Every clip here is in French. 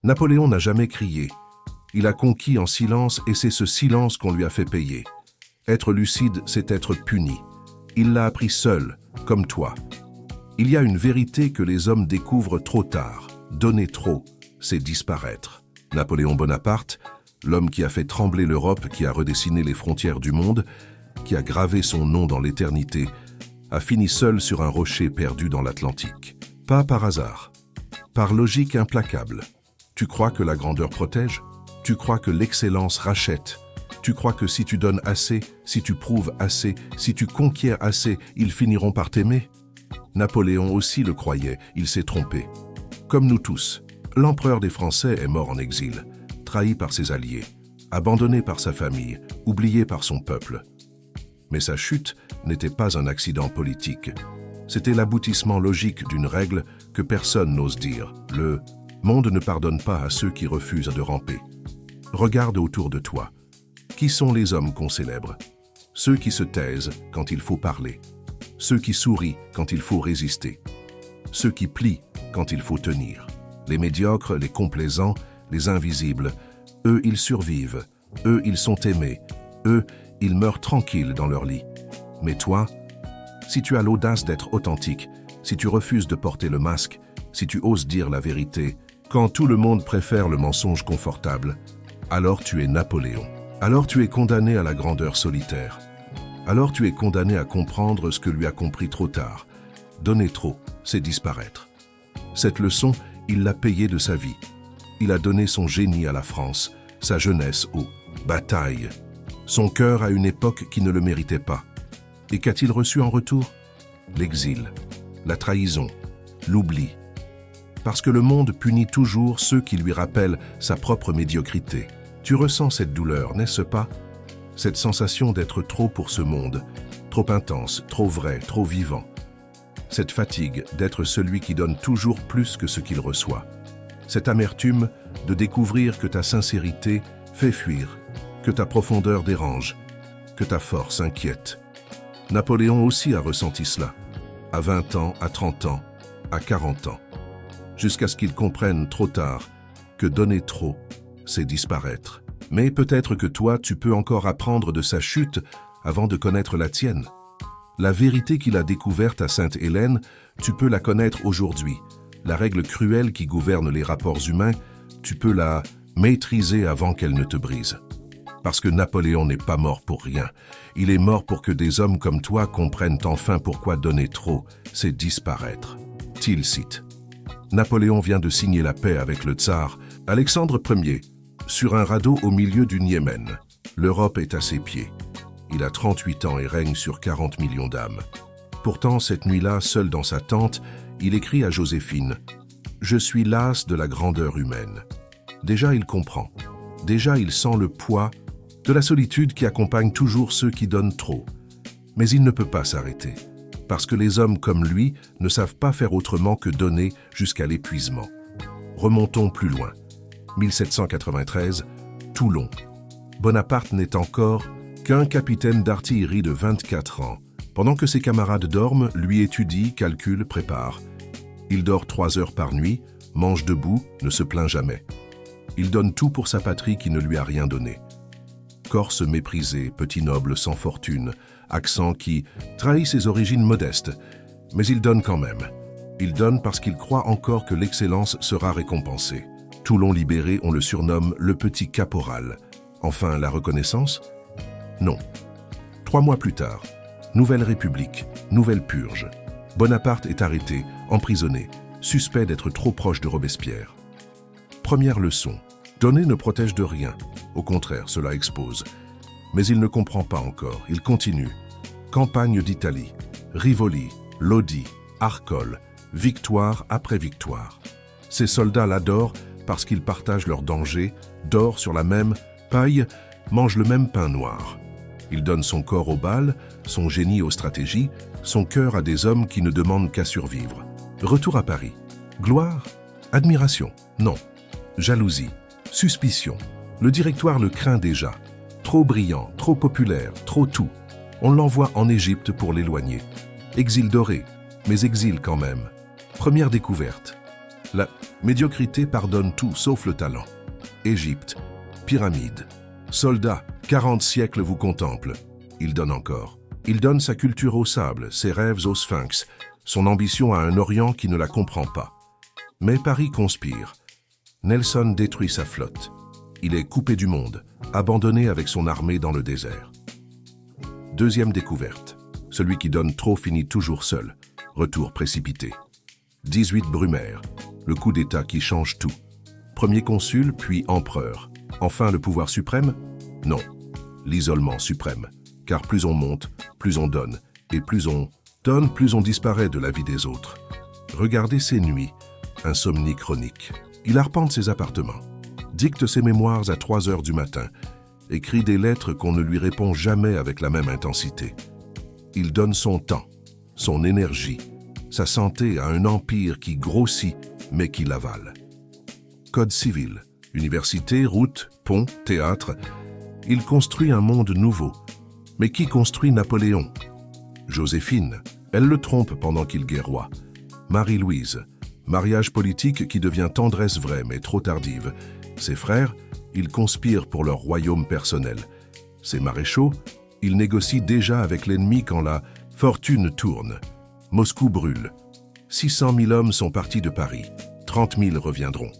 Napoléon n'a jamais crié. Il a conquis en silence et c'est ce silence qu'on lui a fait payer. Être lucide, c'est être puni. Il l'a appris seul, comme toi. Il y a une vérité que les hommes découvrent trop tard. Donner trop, c'est disparaître. Napoléon Bonaparte, l'homme qui a fait trembler l'Europe, qui a redessiné les frontières du monde, qui a gravé son nom dans l'éternité, a fini seul sur un rocher perdu dans l'Atlantique. Pas par hasard, par logique implacable. Tu crois que la grandeur protège? Tu crois que l'excellence rachète? Tu crois que si tu donnes assez, si tu prouves assez, si tu conquiers assez, ils finiront par t'aimer? Napoléon aussi le croyait, il s'est trompé. Comme nous tous, l'empereur des Français est mort en exil, trahi par ses alliés, abandonné par sa famille, oublié par son peuple. Mais sa chute n'était pas un accident politique. C'était l'aboutissement logique d'une règle que personne n'ose dire. Le monde ne pardonne pas à ceux qui refusent de ramper. Regarde autour de toi. Qui sont les hommes qu'on célèbre? Ceux qui se taisent quand il faut parler. Ceux qui sourient quand il faut résister. Ceux qui plient quand il faut tenir. Les médiocres, les complaisants, les invisibles, eux, ils survivent. Eux, ils sont aimés. Eux, ils meurent tranquilles dans leur lit. Mais toi, si tu as l'audace d'être authentique, si tu refuses de porter le masque, si tu oses dire la vérité, quand tout le monde préfère le mensonge confortable, alors tu es Napoléon. Alors tu es condamné à la grandeur solitaire. Alors tu es condamné à comprendre ce que lui a compris trop tard. Donner trop, c'est disparaître. Cette leçon, il l'a payée de sa vie. Il a donné son génie à la France, sa jeunesse aux batailles, son cœur à une époque qui ne le méritait pas. Et qu'a-t-il reçu en retour? L'exil, la trahison, l'oubli. Parce que le monde punit toujours ceux qui lui rappellent sa propre médiocrité. Tu ressens cette douleur, n'est-ce pas? Cette sensation d'être trop pour ce monde, trop intense, trop vrai, trop vivant. Cette fatigue d'être celui qui donne toujours plus que ce qu'il reçoit. Cette amertume de découvrir que ta sincérité fait fuir, que ta profondeur dérange, que ta force inquiète. Napoléon aussi a ressenti cela, à 20 ans, à 30 ans, à 40 ans, jusqu'à ce qu'il comprenne trop tard que donner trop, c'est disparaître. Mais peut-être que toi, tu peux encore apprendre de sa chute avant de connaître la tienne. La vérité qu'il a découverte à Sainte-Hélène, tu peux la connaître aujourd'hui. La règle cruelle qui gouverne les rapports humains, tu peux la maîtriser avant qu'elle ne te brise. Parce que Napoléon n'est pas mort pour rien. Il est mort pour que des hommes comme toi comprennent enfin pourquoi donner trop, c'est disparaître. Tilsit. Napoléon vient de signer la paix avec le tsar Alexandre Ier, sur un radeau au milieu du Niémen. L'Europe est à ses pieds. Il a 38 ans et règne sur 40 millions d'âmes. Pourtant, cette nuit-là, seul dans sa tente, il écrit à Joséphine « Je suis las de la grandeur humaine ». Déjà, il comprend. Déjà, il sent le poids de la solitude qui accompagne toujours ceux qui donnent trop. Mais il ne peut pas s'arrêter, parce que les hommes comme lui ne savent pas faire autrement que donner jusqu'à l'épuisement. Remontons plus loin. 1793, Toulon. Bonaparte n'est encore qu'un capitaine d'artillerie de 24 ans. Pendant que ses camarades dorment, lui étudie, calcule, prépare. Il dort 3 heures par nuit, mange debout, ne se plaint jamais. Il donne tout pour sa patrie qui ne lui a rien donné. Corse méprisé, petit noble sans fortune, accent qui trahit ses origines modestes, mais il donne quand même. Il donne parce qu'il croit encore que l'excellence sera récompensée. Toulon libéré, on le surnomme le petit caporal. Enfin, la reconnaissance? Non. 3 mois plus tard, Nouvelle République, nouvelle purge. Bonaparte est arrêté, emprisonné, suspect d'être trop proche de Robespierre. Première leçon, donner ne protège de rien. Au contraire, cela expose. Mais il ne comprend pas encore, il continue. Campagne d'Italie, Rivoli, Lodi, Arcole, victoire après victoire. Ses soldats l'adorent parce qu'ils partagent leurs dangers, dorent sur la même paille, mangent le même pain noir. Il donne son corps aux balles, son génie aux stratégies, son cœur à des hommes qui ne demandent qu'à survivre. Retour à Paris. Gloire? Admiration? Non. Jalousie? Suspicion? Le directoire le craint déjà. Trop brillant, trop populaire, trop tout. On l'envoie en Égypte pour l'éloigner. Exil doré, mais exil quand même. Première découverte. La médiocrité pardonne tout sauf le talent. Égypte, pyramide, soldats, 40 siècles vous contemplent. Il donne encore. Il donne sa culture au sable, ses rêves au sphinx, son ambition à un Orient qui ne la comprend pas. Mais Paris conspire. Nelson détruit sa flotte. Il est coupé du monde, abandonné avec son armée dans le désert. Deuxième découverte. Celui qui donne trop finit toujours seul. Retour précipité. 18 Brumaire. Le coup d'État qui change tout. Premier consul, puis empereur. Enfin le pouvoir suprême? Non. L'isolement suprême. Car plus on monte, plus on donne. Et plus on donne, plus on disparaît de la vie des autres. Regardez ses nuits. Insomnie chronique. Il arpente ses appartements. Dicte ses mémoires à 3 heures du matin. Écrit des lettres qu'on ne lui répond jamais avec la même intensité. Il donne son temps, son énergie, sa santé à un empire qui grossit mais qui l'avale. Code civil, université, route, pont, théâtre. Il construit un monde nouveau. Mais qui construit Napoléon? Joséphine, elle le trompe pendant qu'il guerroie. Marie-Louise, mariage politique qui devient tendresse vraie mais trop tardive. Ses frères, ils conspirent pour leur royaume personnel. Ses maréchaux, ils négocient déjà avec l'ennemi quand la fortune tourne. Moscou brûle. 600 000 hommes sont partis de Paris. 30 000 reviendront.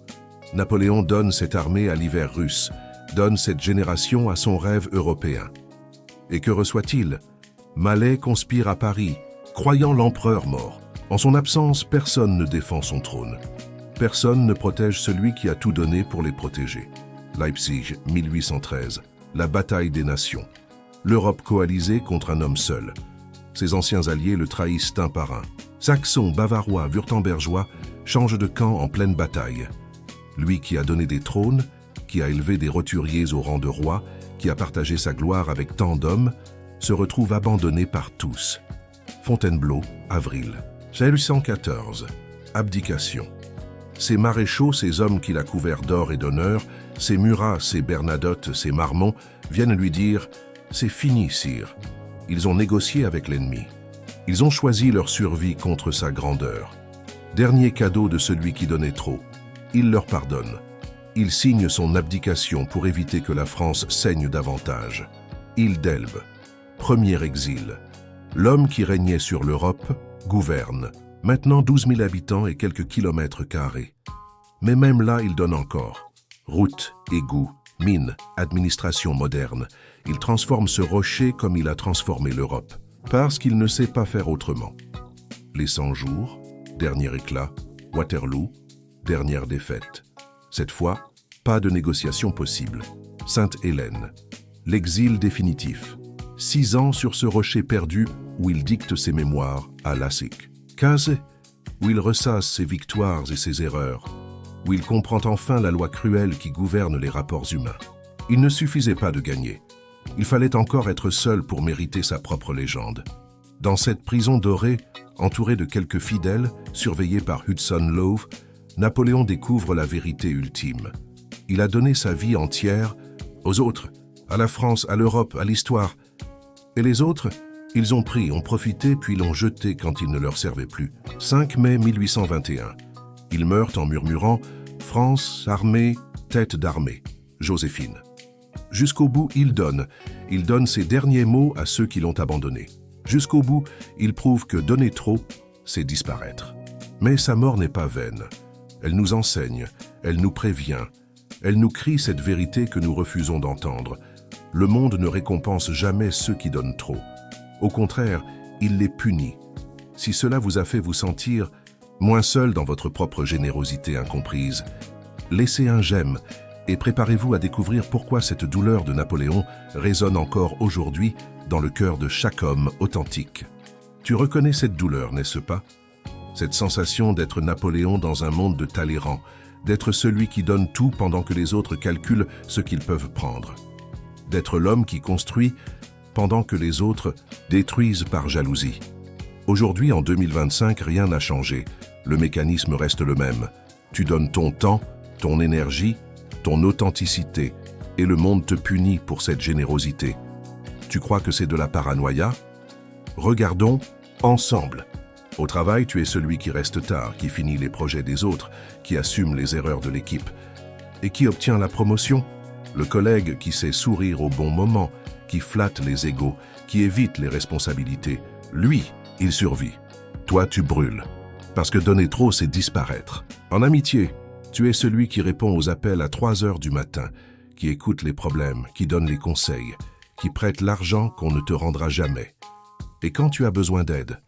Napoléon donne cette armée à l'hiver russe, donne cette génération à son rêve européen. Et que reçoit-il? Malais conspire à Paris, croyant l'empereur mort. En son absence, personne ne défend son trône. Personne ne protège celui qui a tout donné pour les protéger. Leipzig, 1813. La bataille des nations. L'Europe coalisée contre un homme seul. Ses anciens alliés le trahissent un par un. Saxons, Bavarois, Wurtembergeois changent de camp en pleine bataille. Lui qui a donné des trônes, qui a élevé des roturiers au rang de roi, qui a partagé sa gloire avec tant d'hommes, se retrouve abandonné par tous. Fontainebleau, avril. 1814. Abdication. Ces maréchaux, ces hommes qu'il a couverts d'or et d'honneur, ces Murat, ces Bernadotte, ces Marmont, viennent lui dire « C'est fini, sire ». Ils ont négocié avec l'ennemi. Ils ont choisi leur survie contre sa grandeur. Dernier cadeau de celui qui donnait trop. Il leur pardonne. Il signe son abdication pour éviter que la France saigne davantage. Île d'Elbe. Premier exil. L'homme qui régnait sur l'Europe gouverne. Maintenant 12 000 habitants et quelques kilomètres carrés. Mais même là, il donne encore. Routes, égouts, mines, administration moderne. Il transforme ce rocher comme il a transformé l'Europe. Parce qu'il ne sait pas faire autrement. Les 100 jours, dernier éclat, Waterloo, dernière défaite. Cette fois, pas de négociation possible. Sainte-Hélène. L'exil définitif. 6 ans sur ce rocher perdu où il dicte ses mémoires à Lassique. 15, où il ressasse ses victoires et ses erreurs, où il comprend enfin la loi cruelle qui gouverne les rapports humains. Il ne suffisait pas de gagner. Il fallait encore être seul pour mériter sa propre légende. Dans cette prison dorée, entouré de quelques fidèles, surveillé par Hudson Lowe, Napoléon découvre la vérité ultime. Il a donné sa vie entière aux autres, à la France, à l'Europe, à l'histoire. Et les autres, ils ont pris, ont profité, puis l'ont jeté quand il ne leur servait plus. 5 mai 1821. Ils meurent en murmurant « France, armée, tête d'armée, Joséphine ». Jusqu'au bout, il donne ses derniers mots à ceux qui l'ont abandonné. Jusqu'au bout, il prouve que donner trop, c'est disparaître. Mais sa mort n'est pas vaine. Elle nous enseigne, elle nous prévient, elle nous crie cette vérité que nous refusons d'entendre. Le monde ne récompense jamais ceux qui donnent trop. Au contraire, il les punit. Si cela vous a fait vous sentir moins seul dans votre propre générosité incomprise, laissez un j'aime et préparez-vous à découvrir pourquoi cette douleur de Napoléon résonne encore aujourd'hui dans le cœur de chaque homme authentique. Tu reconnais cette douleur, n'est-ce pas? Cette sensation d'être Napoléon dans un monde de Talleyrand, d'être celui qui donne tout pendant que les autres calculent ce qu'ils peuvent prendre. D'être l'homme qui construit pendant que les autres détruisent par jalousie. Aujourd'hui, en 2025, rien n'a changé. Le mécanisme reste le même. Tu donnes ton temps, ton énergie, ton authenticité, et le monde te punit pour cette générosité. Tu crois que c'est de la paranoïa? Regardons ensemble. Au travail, tu es celui qui reste tard, qui finit les projets des autres, qui assume les erreurs de l'équipe. Et qui obtient la promotion? Le collègue qui sait sourire au bon moment, qui flatte les égos, qui évite les responsabilités. Lui, il survit. Toi, tu brûles. Parce que donner trop, c'est disparaître. En amitié, tu es celui qui répond aux appels à 3 heures du matin, qui écoute les problèmes, qui donne les conseils, qui prête l'argent qu'on ne te rendra jamais. Et quand tu as besoin d'aide,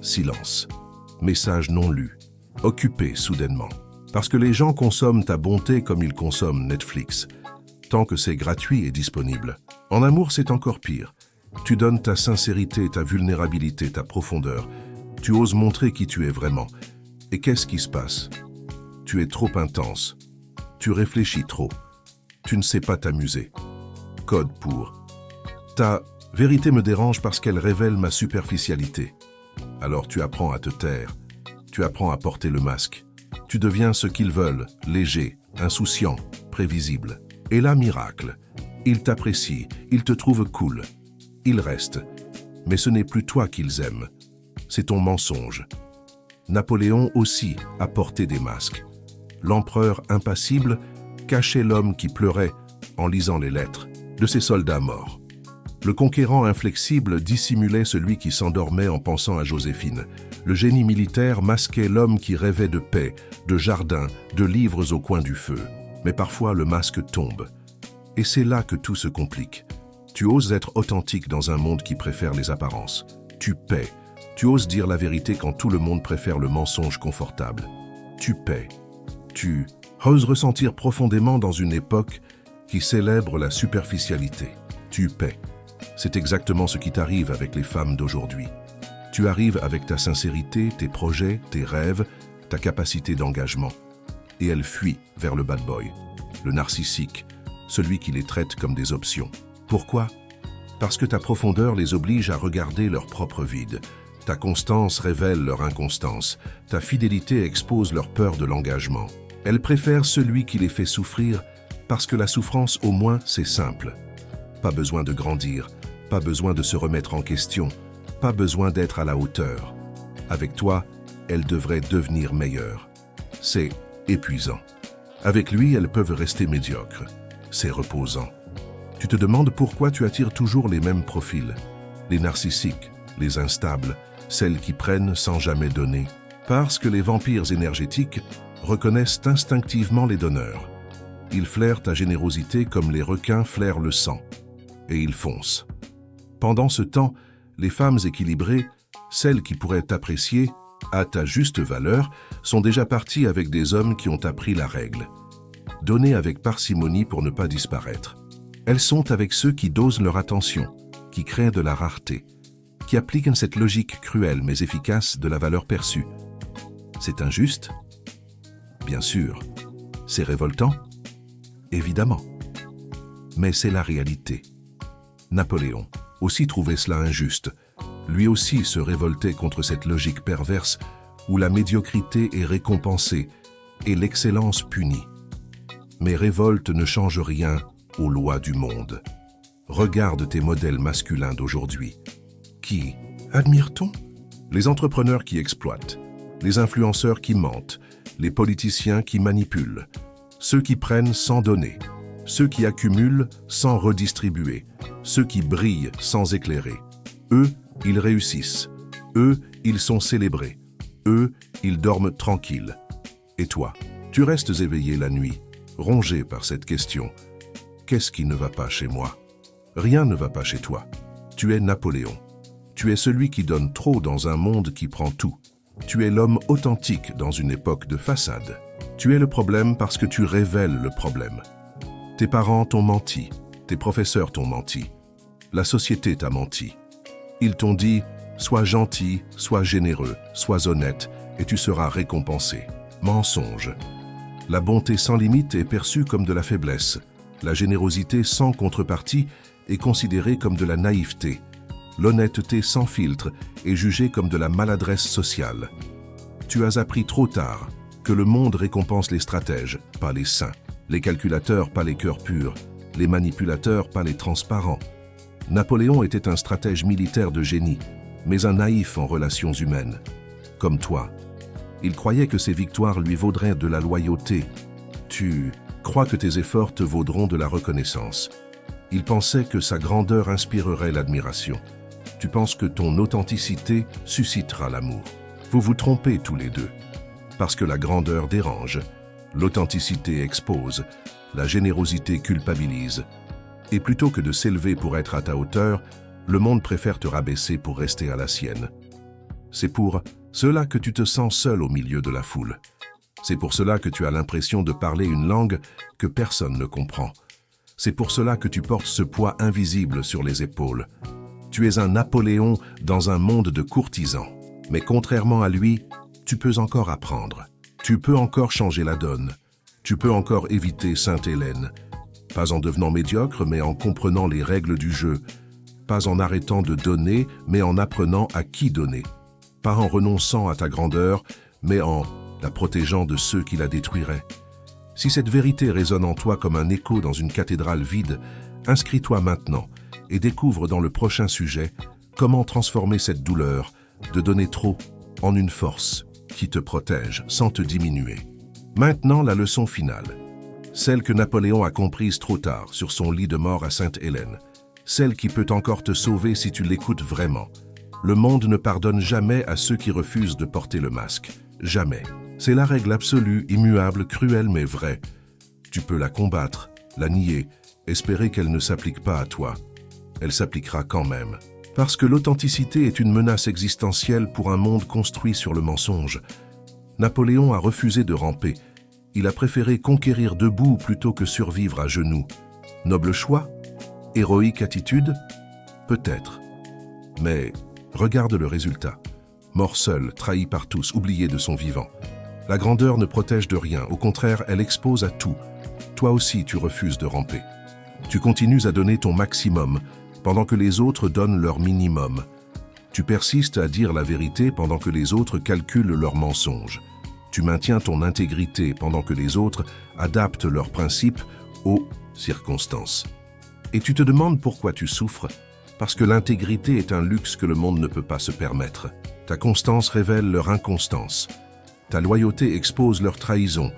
silence. Message non lu. Occupé soudainement. Parce que les gens consomment ta bonté comme ils consomment Netflix. Tant que c'est gratuit et disponible. En amour, c'est encore pire. Tu donnes ta sincérité, ta vulnérabilité, ta profondeur. Tu oses montrer qui tu es vraiment. Et qu'est-ce qui se passe? Tu es trop intense. Tu réfléchis trop. Tu ne sais pas t'amuser. Code pour. Ta vérité me dérange parce qu'elle révèle ma superficialité. Alors tu apprends à te taire. Tu apprends à porter le masque. Tu deviens ce qu'ils veulent, léger, insouciant, prévisible. Et là, miracle. Ils t'apprécient, ils te trouvent cool. Ils restent. Mais ce n'est plus toi qu'ils aiment. C'est ton mensonge. Napoléon aussi a porté des masques. L'empereur impassible cachait l'homme qui pleurait en lisant les lettres de ses soldats morts. Le conquérant inflexible dissimulait celui qui s'endormait en pensant à Joséphine. Le génie militaire masquait l'homme qui rêvait de paix, de jardin, de livres au coin du feu. Mais parfois le masque tombe. Et c'est là que tout se complique. Tu oses être authentique dans un monde qui préfère les apparences. Tu paies. Tu oses dire la vérité quand tout le monde préfère le mensonge confortable. Tu paies. Tu oses ressentir profondément dans une époque qui célèbre la superficialité. Tu paies. C'est exactement ce qui t'arrive avec les femmes d'aujourd'hui. Tu arrives avec ta sincérité, tes projets, tes rêves, ta capacité d'engagement. Et elles fuient vers le bad boy, le narcissique, celui qui les traite comme des options. Pourquoi? Parce que ta profondeur les oblige à regarder leur propre vide. Ta constance révèle leur inconstance. Ta fidélité expose leur peur de l'engagement. Elles préfèrent celui qui les fait souffrir parce que la souffrance, au moins, c'est simple. Pas besoin de grandir, pas besoin de se remettre en question, pas besoin d'être à la hauteur. Avec toi, elles devraient devenir meilleures. C'est épuisant. Avec lui, elles peuvent rester médiocres. C'est reposant. Tu te demandes pourquoi tu attires toujours les mêmes profils. Les narcissiques, les instables, celles qui prennent sans jamais donner. Parce que les vampires énergétiques reconnaissent instinctivement les donneurs. Ils flairent ta générosité comme les requins flairent le sang. Et ils foncent. Pendant ce temps, les femmes équilibrées, celles qui pourraient t'apprécier, à ta juste valeur, sont déjà parties avec des hommes qui ont appris la règle. Donner avec parcimonie pour ne pas disparaître. Elles sont avec ceux qui dosent leur attention, qui créent de la rareté, qui appliquent cette logique cruelle mais efficace de la valeur perçue. C'est injuste? Bien sûr. C'est révoltant? Évidemment. Mais c'est la réalité. Napoléon aussi trouvait cela injuste. Lui aussi se révoltait contre cette logique perverse où la médiocrité est récompensée et l'excellence punie. Mais révolte ne change rien aux lois du monde. Regarde tes modèles masculins d'aujourd'hui. Qui admire-t-on? Les entrepreneurs qui exploitent, les influenceurs qui mentent, les politiciens qui manipulent, ceux qui prennent sans donner, ceux qui accumulent sans redistribuer, ceux qui brillent sans éclairer. Eux, ils réussissent. Eux, ils sont célébrés. Eux, ils dorment tranquilles. Et toi, tu restes éveillé la nuit, rongé par cette question. Qu'est-ce qui ne va pas chez moi? Rien ne va pas chez toi. Tu es Napoléon. Tu es celui qui donne trop dans un monde qui prend tout. Tu es l'homme authentique dans une époque de façade. Tu es le problème parce que tu révèles le problème. Tes parents t'ont menti. Tes professeurs t'ont menti. La société t'a menti. Ils t'ont dit « Sois gentil, sois généreux, sois honnête et tu seras récompensé. » Mensonge. La bonté sans limite est perçue comme de la faiblesse. La générosité sans contrepartie est considérée comme de la naïveté. L'honnêteté sans filtre est jugée comme de la maladresse sociale. Tu as appris trop tard que le monde récompense les stratèges, pas les saints, les calculateurs, pas les cœurs purs, les manipulateurs, pas les transparents. Napoléon était un stratège militaire de génie, mais un naïf en relations humaines. comme toi. Il croyait que ses victoires lui vaudraient de la loyauté. Tu crois que tes efforts te vaudront de la reconnaissance. Il pensait que sa grandeur inspirerait l'admiration. Tu penses que ton authenticité suscitera l'amour. Vous vous trompez tous les deux. Parce que la grandeur dérange, l'authenticité expose, la générosité culpabilise. Et plutôt que de s'élever pour être à ta hauteur, le monde préfère te rabaisser pour rester à la sienne. C'est pour cela que tu te sens seul au milieu de la foule. C'est pour cela que tu as l'impression de parler une langue que personne ne comprend. C'est pour cela que tu portes ce poids invisible sur les épaules. Tu es un Napoléon dans un monde de courtisans. Mais contrairement à lui, tu peux encore apprendre. Tu peux encore changer la donne. Tu peux encore éviter Sainte-Hélène. Pas en devenant médiocre, mais en comprenant les règles du jeu. Pas en arrêtant de donner, mais en apprenant à qui donner. Pas en renonçant à ta grandeur, mais en la protégeant de ceux qui la détruiraient. Si cette vérité résonne en toi comme un écho dans une cathédrale vide, inscris-toi maintenant et découvre dans le prochain sujet comment transformer cette douleur de donner trop en une force qui te protège sans te diminuer. Maintenant, la leçon finale. Celle que Napoléon a comprise trop tard sur son lit de mort à Sainte-Hélène. Celle qui peut encore te sauver si tu l'écoutes vraiment. Le monde ne pardonne jamais à ceux qui refusent de porter le masque. Jamais. C'est la règle absolue, immuable, cruelle mais vraie. Tu peux la combattre, la nier, espérer qu'elle ne s'applique pas à toi. Elle s'appliquera quand même. Parce que l'authenticité est une menace existentielle pour un monde construit sur le mensonge. Napoléon a refusé de ramper. Il a préféré conquérir debout plutôt que survivre à genoux. Noble choix? Héroïque attitude? Peut-être. Mais regarde le résultat. Mort seul, trahi par tous, oublié de son vivant. La grandeur ne protège de rien, au contraire, elle expose à tout. Toi aussi, tu refuses de ramper. Tu continues à donner ton maximum, pendant que les autres donnent leur minimum. Tu persistes à dire la vérité pendant que les autres calculent leurs mensonges. Tu maintiens ton intégrité pendant que les autres adaptent leurs principes aux circonstances. Et tu te demandes pourquoi tu souffres? Parce que l'intégrité est un luxe que le monde ne peut pas se permettre. Ta constance révèle leur inconstance. Ta loyauté expose leur trahison.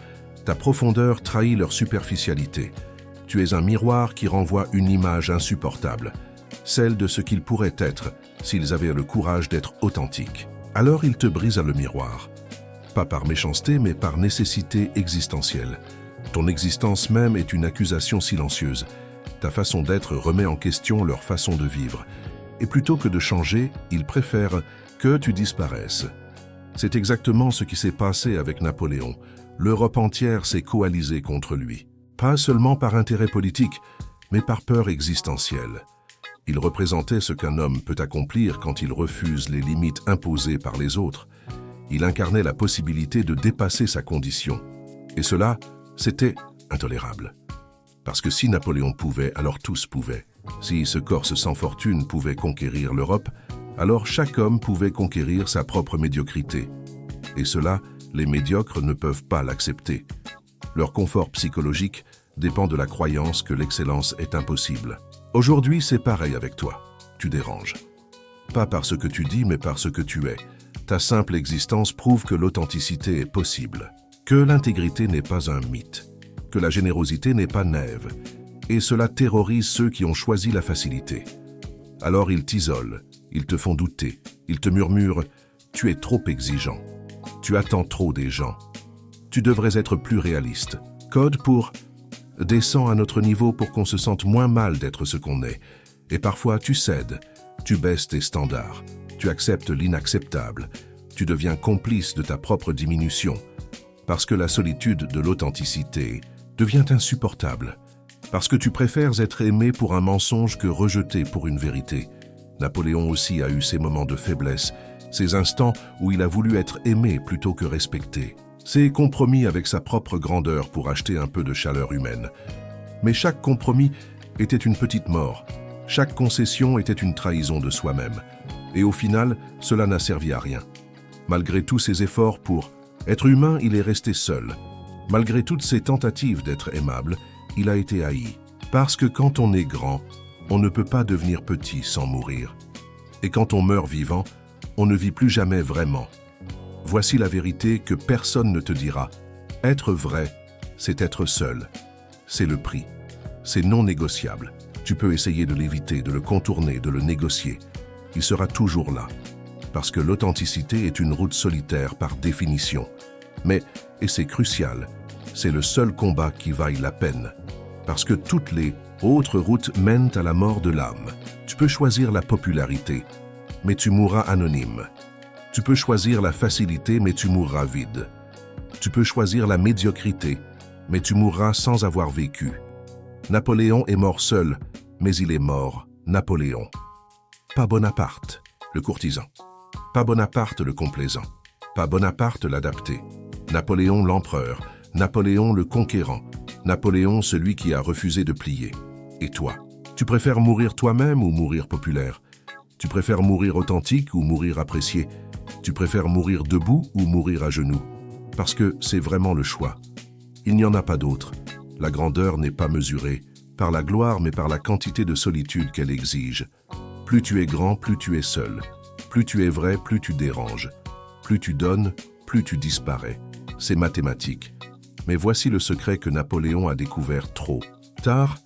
Ta profondeur trahit leur superficialité. Tu es un miroir qui renvoie une image insupportable, celle de ce qu'ils pourraient être s'ils avaient le courage d'être authentiques. Alors ils te brisent le miroir. Pas par méchanceté, mais par nécessité existentielle. Ton existence même est une accusation silencieuse. Ta façon d'être remet en question leur façon de vivre. Et plutôt que de changer, ils préfèrent que tu disparaisses. C'est exactement ce qui s'est passé avec Napoléon. L'Europe entière s'est coalisée contre lui. Pas seulement par intérêt politique, mais par peur existentielle. Il représentait ce qu'un homme peut accomplir quand il refuse les limites imposées par les autres. Il incarnait la possibilité de dépasser sa condition. Et cela, c'était intolérable. Parce que si Napoléon pouvait, alors tous pouvaient. Si ce Corse sans fortune pouvait conquérir l'Europe, alors chaque homme pouvait conquérir sa propre médiocrité. Et cela, les médiocres ne peuvent pas l'accepter. Leur confort psychologique dépend de la croyance que l'excellence est impossible. Aujourd'hui, c'est pareil avec toi. Tu déranges. Pas par ce que tu dis, mais par ce que tu es. Ta simple existence prouve que l'authenticité est possible, que l'intégrité n'est pas un mythe, que la générosité n'est pas naïve. Et cela terrorise ceux qui ont choisi la facilité. Alors ils t'isolent, ils te font douter, ils te murmurent « tu es trop exigeant, tu attends trop des gens, tu devrais être plus réaliste ». Code pour « descends à notre niveau pour qu'on se sente moins mal d'être ce qu'on est ». Et parfois tu cèdes, tu baisses tes standards, tu acceptes l'inacceptable, tu deviens complice de ta propre diminution, parce que la solitude de l'authenticité devient insupportable. Parce que tu préfères être aimé pour un mensonge que rejeté pour une vérité. Napoléon aussi a eu ses moments de faiblesse, ces instants où il a voulu être aimé plutôt que respecté. Ses compromis avec sa propre grandeur pour acheter un peu de chaleur humaine. Mais chaque compromis était une petite mort. Chaque concession était une trahison de soi-même. Et au final, cela n'a servi à rien. Malgré tous ses efforts pour être humain, il est resté seul. Malgré toutes ses tentatives d'être aimable, il a été haï. Parce que quand on est grand, on ne peut pas devenir petit sans mourir. Et quand on meurt vivant, on ne vit plus jamais vraiment. Voici la vérité que personne ne te dira. Être vrai, c'est être seul. C'est le prix. C'est non négociable. Tu peux essayer de l'éviter, de le contourner, de le négocier. Il sera toujours là. Parce que l'authenticité est une route solitaire par définition. Mais, et c'est crucial, c'est le seul combat qui vaille la peine. Parce que toutes les autres routes mènent à la mort de l'âme. Tu peux choisir la popularité, mais tu mourras anonyme. Tu peux choisir la facilité, mais tu mourras vide. Tu peux choisir la médiocrité, mais tu mourras sans avoir vécu. Napoléon est mort seul, mais il est mort, Napoléon. Pas Bonaparte, le courtisan. Pas Bonaparte, le complaisant. Pas Bonaparte, l'adapté. Napoléon, l'empereur. Napoléon, le conquérant. Napoléon, celui qui a refusé de plier. Et toi, tu préfères mourir toi-même ou mourir populaire? Tu préfères mourir authentique ou mourir apprécié? Tu préfères mourir debout ou mourir à genoux? Parce que c'est vraiment le choix. Il n'y en a pas d'autre. La grandeur n'est pas mesurée par la gloire, mais par la quantité de solitude qu'elle exige. Plus tu es grand, plus tu es seul. Plus tu es vrai, plus tu déranges. Plus tu donnes, plus tu disparais. C'est mathématique. Mais voici le secret que Napoléon a découvert trop tard.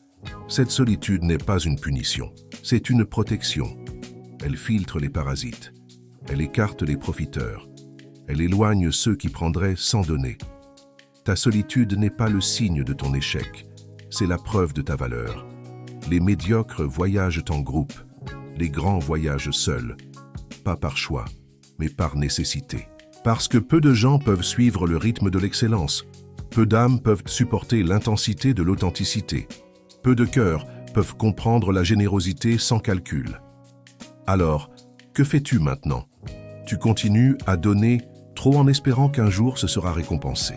Cette solitude n'est pas une punition, c'est une protection. Elle filtre les parasites. Elle écarte les profiteurs. Elle éloigne ceux qui prendraient sans donner. Ta solitude n'est pas le signe de ton échec, c'est la preuve de ta valeur. Les médiocres voyagent en groupe, les grands voyagent seuls, pas par choix, mais par nécessité. Parce que peu de gens peuvent suivre le rythme de l'excellence, peu d'âmes peuvent supporter l'intensité de l'authenticité, peu de cœurs peuvent comprendre la générosité sans calcul. Alors, que fais-tu maintenant? Tu continues à donner trop en espérant qu'un jour ce sera récompensé.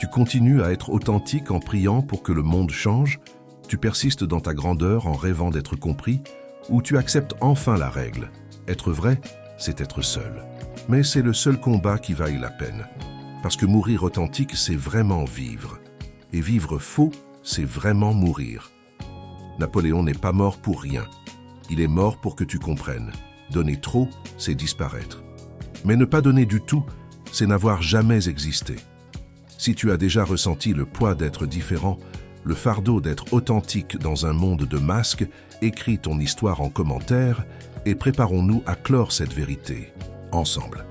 Tu continues à être authentique en priant pour que le monde change? Tu persistes dans ta grandeur en rêvant d'être compris? Ou tu acceptes enfin la règle? Être vrai, c'est être seul. Mais c'est le seul combat qui vaille la peine. Parce que mourir authentique, c'est vraiment vivre. Et vivre faux, c'est vraiment mourir. Napoléon n'est pas mort pour rien. Il est mort pour que tu comprennes. Donner trop, c'est disparaître. Mais ne pas donner du tout, c'est n'avoir jamais existé. Si tu as déjà ressenti le poids d'être différent, le fardeau d'être authentique dans un monde de masques, écris ton histoire en commentaire et préparons-nous à clore cette vérité, ensemble.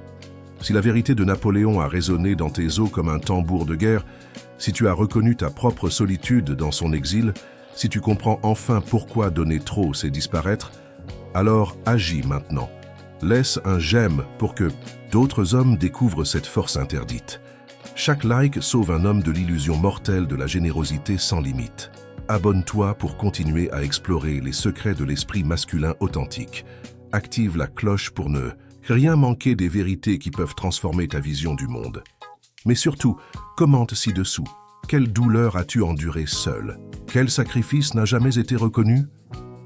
Si la vérité de Napoléon a résonné dans tes os comme un tambour de guerre, si tu as reconnu ta propre solitude dans son exil, si tu comprends enfin pourquoi donner trop c'est disparaître, alors agis maintenant. Laisse un j'aime pour que d'autres hommes découvrent cette force interdite. Chaque like sauve un homme de l'illusion mortelle de la générosité sans limite. Abonne-toi pour continuer à explorer les secrets de l'esprit masculin authentique. Active la cloche pour ne rien manquer des vérités qui peuvent transformer ta vision du monde. Mais surtout, commente ci-dessous. Quelle douleur as-tu endurée seul? Quel sacrifice n'a jamais été reconnu?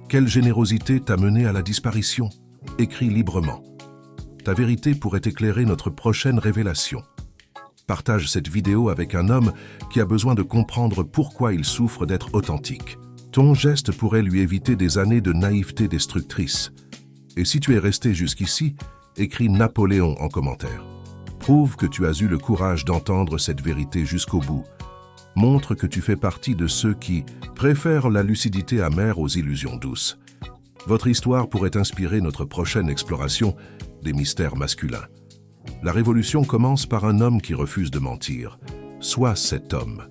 Quelle générosité t'a mené à la disparition? Écris librement. Ta vérité pourrait éclairer notre prochaine révélation. Partage cette vidéo avec un homme qui a besoin de comprendre pourquoi il souffre d'être authentique. Ton geste pourrait lui éviter des années de naïveté destructrice. Et si tu es resté jusqu'ici, écris Napoléon en commentaire. Prouve que tu as eu le courage d'entendre cette vérité jusqu'au bout. Montre que tu fais partie de ceux qui préfèrent la lucidité amère aux illusions douces. Votre histoire pourrait inspirer notre prochaine exploration des mystères masculins. La révolution commence par un homme qui refuse de mentir. Sois cet homme.